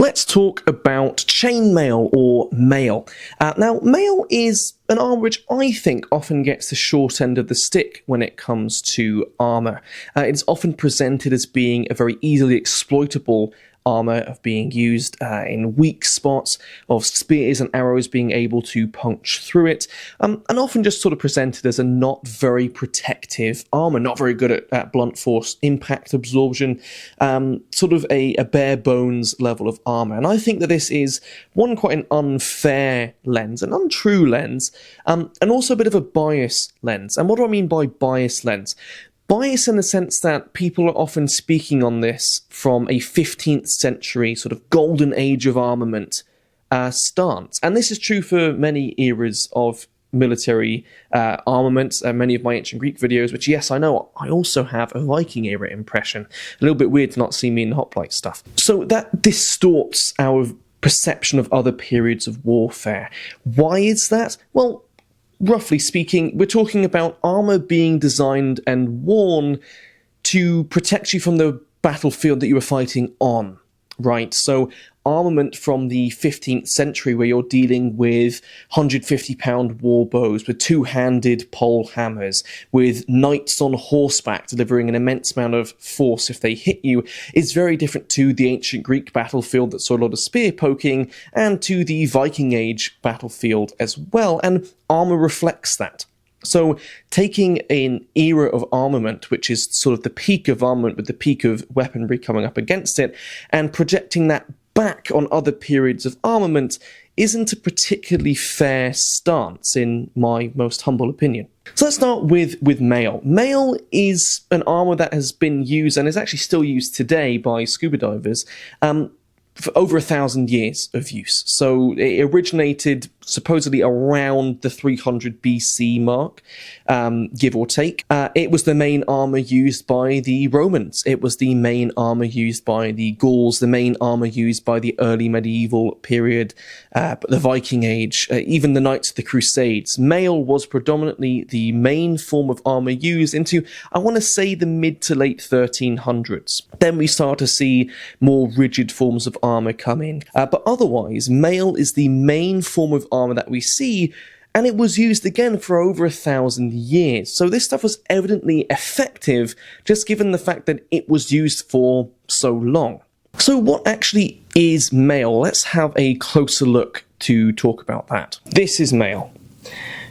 Let's talk about chainmail or maille. Now, maille is an armour which I think often gets the short end of the stick when it comes to armour. It's often presented as being a very easily exploitable armour, of being used in weak spots, of spears and arrows being able to punch through it, and often just sort of presented as a not very protective armour, not very good at blunt force impact absorption, sort of a bare bones level of armour. And I think that this is, one, quite an unfair lens, an untrue lens, and also a bit of a bias lens. And what do I mean by bias lens? Bias in the sense that people are often speaking on this from a 15th century sort of golden age of armament stance. And this is true for many eras of military armaments, many of my ancient Greek videos, which, yes, I know, I also have a Viking era impression. A little bit weird to not see me in the hoplite stuff. So that distorts our perception of other periods of warfare. Why is that? Well, roughly speaking, we're talking about armour being designed and worn to protect you from the battlefield that you were fighting on, right? So armament from the 15th century, where you're dealing with 150-pound war bows, with two-handed pole hammers, with knights on horseback delivering an immense amount of force if they hit you, is very different to the ancient Greek battlefield that saw a lot of spear poking, and to the Viking Age battlefield as well, and armour reflects that. So taking an era of armament, which is sort of the peak of armament with the peak of weaponry coming up against it, and projecting that back on other periods of armament isn't a particularly fair stance, in my most humble opinion. So let's start with maille. Maille is an armour that has been used, and is actually still used today by scuba divers, for over 1,000 years of use. So it originated supposedly around the 300 BC mark, give or take. It was the main armour used by the Romans. It was the main armour used by the Gauls, the main armour used by the early medieval period, the Viking Age, even the Knights of the Crusades. Maille was predominantly the main form of armour used into, I want to say, the mid to late 1300s. Then we start to see more rigid forms of armour come in. But otherwise, maille is the main form of armour that we see, and it was used again for over 1,000 years. So this stuff was evidently effective, just given the fact that it was used for so long. So what actually is maille? Let's have a closer look to talk about that. This is maille.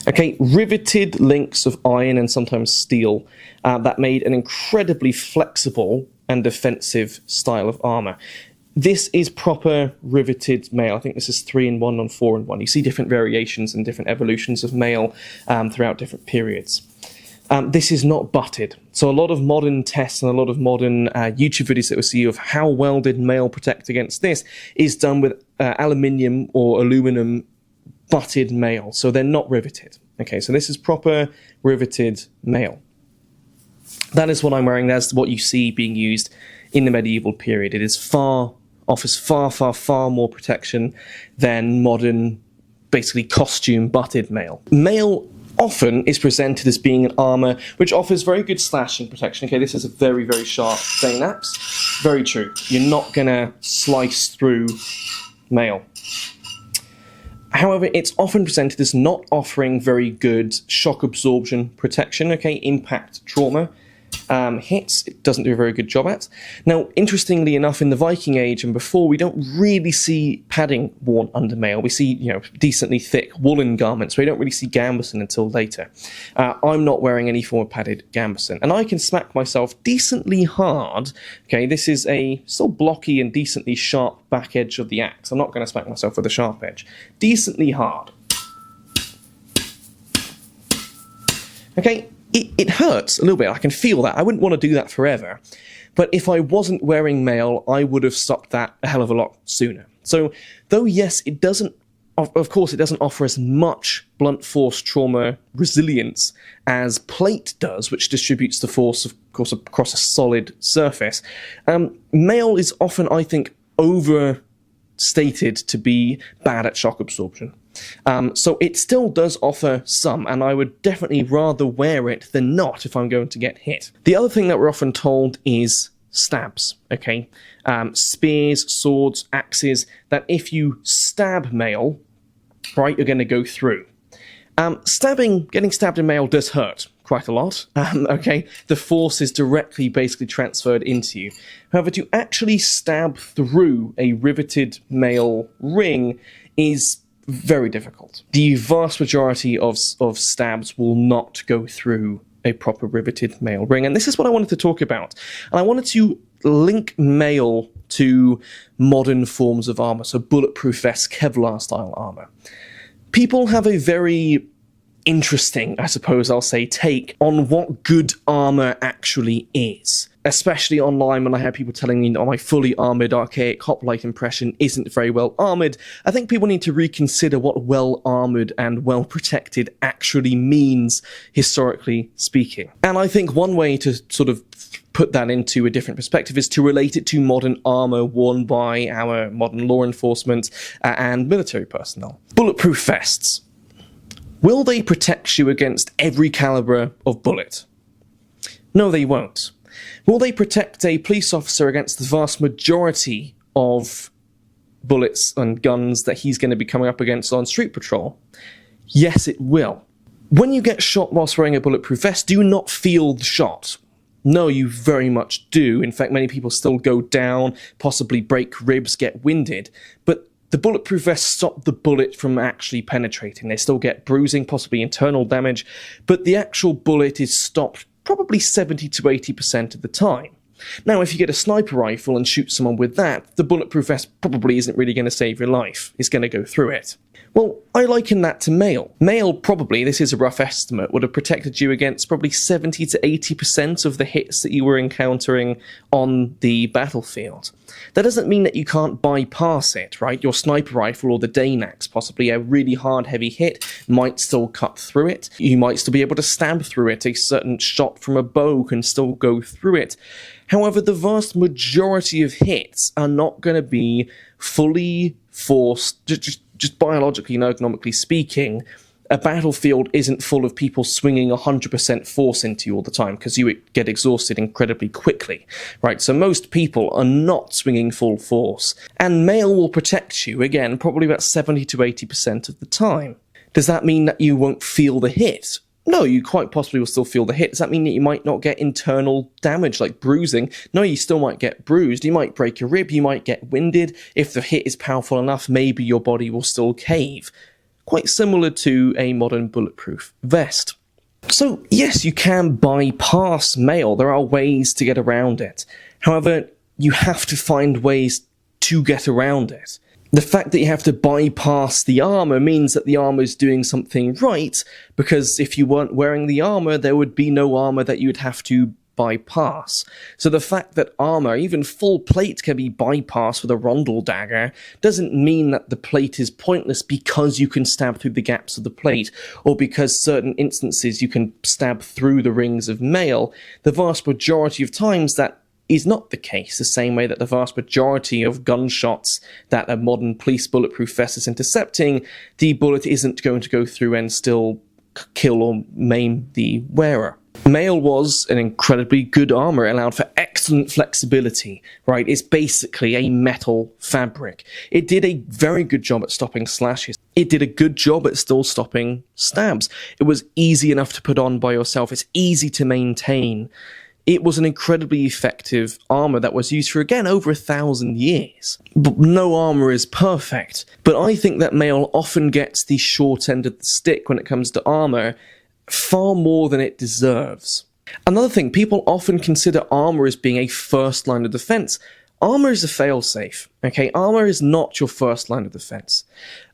Okay, riveted links of iron and sometimes steel that made an incredibly flexible and defensive style of armour. This is proper riveted maille. I think this is 3-in-1 on 4-in-1. You see different variations and different evolutions of maille throughout different periods. This is not butted. So a lot of modern tests and a lot of modern YouTube videos that we see of how well did maille protect against this is done with aluminium or aluminum butted maille. So they're not riveted. Okay, so this is proper riveted maille. That is what I'm wearing. That's what you see being used in the medieval period. It is offers far more protection than modern, basically costume butted maille. Maille often is presented as being an armour which offers very good slashing protection. Okay, this is a very sharp Dane axe. Very true. You're not going to slice through maille. However, it's often presented as not offering very good shock absorption protection. Okay, impact trauma hits, it doesn't do a very good job at. Now, interestingly enough, in the Viking Age and before, we don't really see padding worn under maille. We see, decently thick woolen garments. We don't really see gambeson until later. I'm not wearing any form of padded gambeson, and I can smack myself decently hard. Okay, this is a still blocky and decently sharp back edge of the axe. I'm not going to smack myself with a sharp edge. Decently hard. Okay. It hurts a little bit. I can feel that. I wouldn't want to do that forever. But if I wasn't wearing maille, I would have stopped that a hell of a lot sooner. So, though yes, it doesn't, of course, it doesn't offer as much blunt force trauma resilience as plate does, which distributes the force, of course, across a solid surface. Maille is often, I think, overstated to be bad at shock absorption. So it still does offer some, and I would definitely rather wear it than not if I'm going to get hit. The other thing that we're often told is stabs, okay? Spears, swords, axes, that if you stab maille, right, you're going to go through. Getting stabbed in maille does hurt quite a lot, okay? The force is directly basically transferred into you. However, to actually stab through a riveted maille ring is very difficult. The vast majority of stabs will not go through a proper riveted maille ring, and this is what I wanted to talk about. And I wanted to link maille to modern forms of armor, so bulletproof vests, Kevlar-style armor. People have a very interesting, I suppose I'll say, take on what good armor actually is. Especially online, when I hear people telling me that my fully armored archaic hoplite impression isn't very well armored, I think people need to reconsider what well armored and well protected actually means, historically speaking. And I think one way to sort of put that into a different perspective is to relate it to modern armor worn by our modern law enforcement and military personnel. Bulletproof vests. Will they protect you against every caliber of bullet? No, they won't. Will they protect a police officer against the vast majority of bullets and guns that he's going to be coming up against on street patrol? Yes, it will. When you get shot whilst wearing a bulletproof vest, do you not feel the shot? No, you very much do. In fact, many people still go down, possibly break ribs, get winded. But the bulletproof vest stop the bullet from actually penetrating. They still get bruising, possibly internal damage, but the actual bullet is stopped probably 70 to 80% of the time. Now, if you get a sniper rifle and shoot someone with that, the bulletproof vest probably isn't really going to save your life. It's going to go through it. Well, I liken that to maille. Maille probably, this is a rough estimate, would have protected you against probably 70 to 80% of the hits that you were encountering on the battlefield. That doesn't mean that you can't bypass it, right? Your sniper rifle or the Danax, possibly a really hard, heavy hit, might still cut through it. You might still be able to stab through it. A certain shot from a bow can still go through it. However, the vast majority of hits are not going to be fully forced, just biologically and ergonomically speaking. A battlefield isn't full of people swinging 100% force into you all the time, because you would get exhausted incredibly quickly, right? So most people are not swinging full force, and maille will protect you, again, probably about 70 to 80% of the time. Does that mean that you won't feel the hit? No, you quite possibly will still feel the hit. Does that mean that you might not get internal damage, like bruising? No, you still might get bruised. You might break a rib, you might get winded. If the hit is powerful enough, maybe your body will still cave. Quite similar to a modern bulletproof vest. So, yes, you can bypass maille. There are ways to get around it. However, you have to find ways to get around it. The fact that you have to bypass the armor means that the armor is doing something right, because if you weren't wearing the armor, there would be no armor that you would have to bypass. So the fact that armor, even full plate, can be bypassed with a rondel dagger doesn't mean that the plate is pointless because you can stab through the gaps of the plate, or because certain instances you can stab through the rings of maille. The vast majority of times that is not the case, the same way that the vast majority of gunshots that a modern police bulletproof vest is intercepting, the bullet isn't going to go through and still kill or maim the wearer. Maille was an incredibly good armor. It allowed for excellent flexibility, right? It's basically a metal fabric. It did a very good job at stopping slashes. It did a good job at still stopping stabs. It was easy enough to put on by yourself. It's easy to maintain. It was an incredibly effective armor that was used for, again, over 1,000 years. But no armor is perfect. But I think that maille often gets the short end of the stick when it comes to armor, far more than it deserves. Another thing, people often consider armor as being a first line of defense. Armor is a failsafe, okay? Armor is not your first line of defense.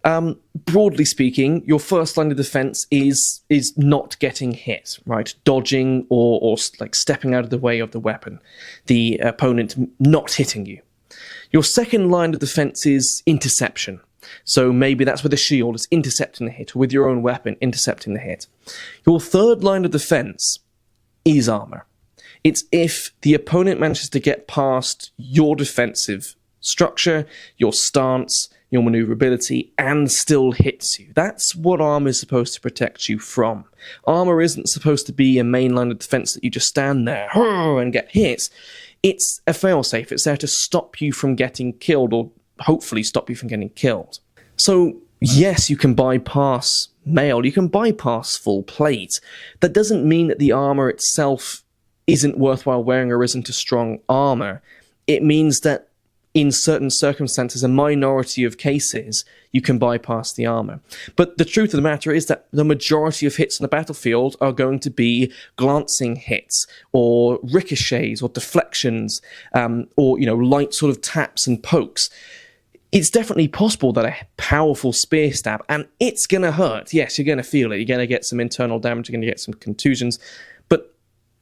Broadly speaking, your first line of defense is not getting hit, right? Dodging or like stepping out of the way of the weapon, the opponent not hitting you. Your second line of defense is interception. So maybe that's with a shield, it's intercepting the hit, or with your own weapon, intercepting the hit. Your third line of defense is armor. It's if the opponent manages to get past your defensive structure, your stance, your maneuverability, and still hits you. That's what armor is supposed to protect you from. Armor isn't supposed to be a main line of defense that you just stand there and get hit. It's a failsafe. It's there to stop you from getting killed, or hopefully stop you from getting killed. So yes, you can bypass maille, you can bypass full plate. That doesn't mean that the armor itself isn't worthwhile wearing or isn't a strong armor. It means that in certain circumstances, a minority of cases, you can bypass the armor. But the truth of the matter is that the majority of hits on the battlefield are going to be glancing hits, or ricochets, or deflections, or, light sort of taps and pokes. It's definitely possible that a powerful spear stab, and it's going to hurt. Yes, you're going to feel it. You're going to get some internal damage. You're going to get some contusions. But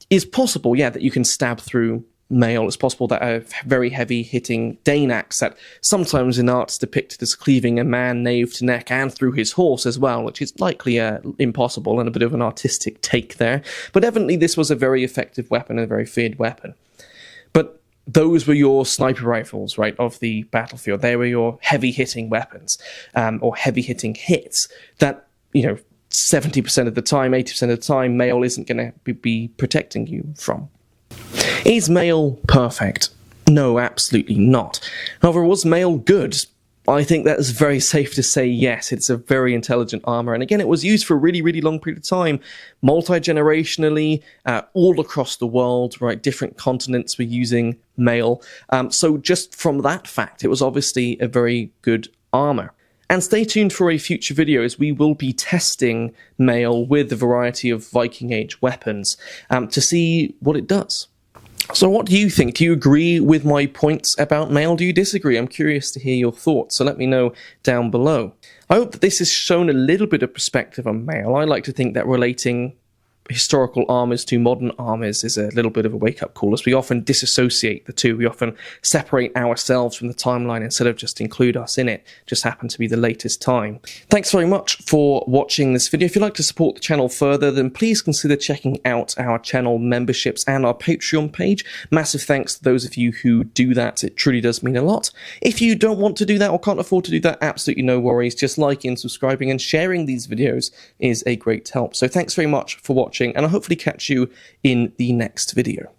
it's possible, that you can stab through maille. It's possible that a very heavy hitting Dane axe that sometimes in art is depicted as cleaving a man nave to neck and through his horse as well, which is likely impossible and a bit of an artistic take there. But evidently this was a very effective weapon and a very feared weapon. But those were your sniper rifles, right, of the battlefield. They were your heavy hitting weapons, or heavy hitting hits that, 70% of the time, 80% of the time, maille isn't going to be protecting you from. Is maille perfect? No, absolutely not. However, was maille good? I think that is very safe to say yes. It's a very intelligent armor, and again, it was used for a really, really long period of time, multi-generationally, all across the world, right? Different continents were using maille. So just from that fact, it was obviously a very good armor. And stay tuned for a future video, as we will be testing maille with a variety of Viking Age weapons to see what it does. So what do you think? Do you agree with my points about maille? Do you disagree? I'm curious to hear your thoughts, so let me know down below. I hope that this has shown a little bit of perspective on maille. I like to think that relating historical armors to modern armors is a little bit of a wake-up call, as we often disassociate the two. We often separate ourselves from the timeline instead of just include us in it. Just happen to be the latest time. Thanks very much for watching this video. If you'd like to support the channel further, then please consider checking out our channel memberships and our Patreon page. Massive thanks to those of you who do that. It truly does mean a lot. If you don't want to do that or can't afford to do that, absolutely no worries. Just liking, subscribing, and sharing these videos is a great help. So thanks very much for watching, and I'll hopefully catch you in the next video.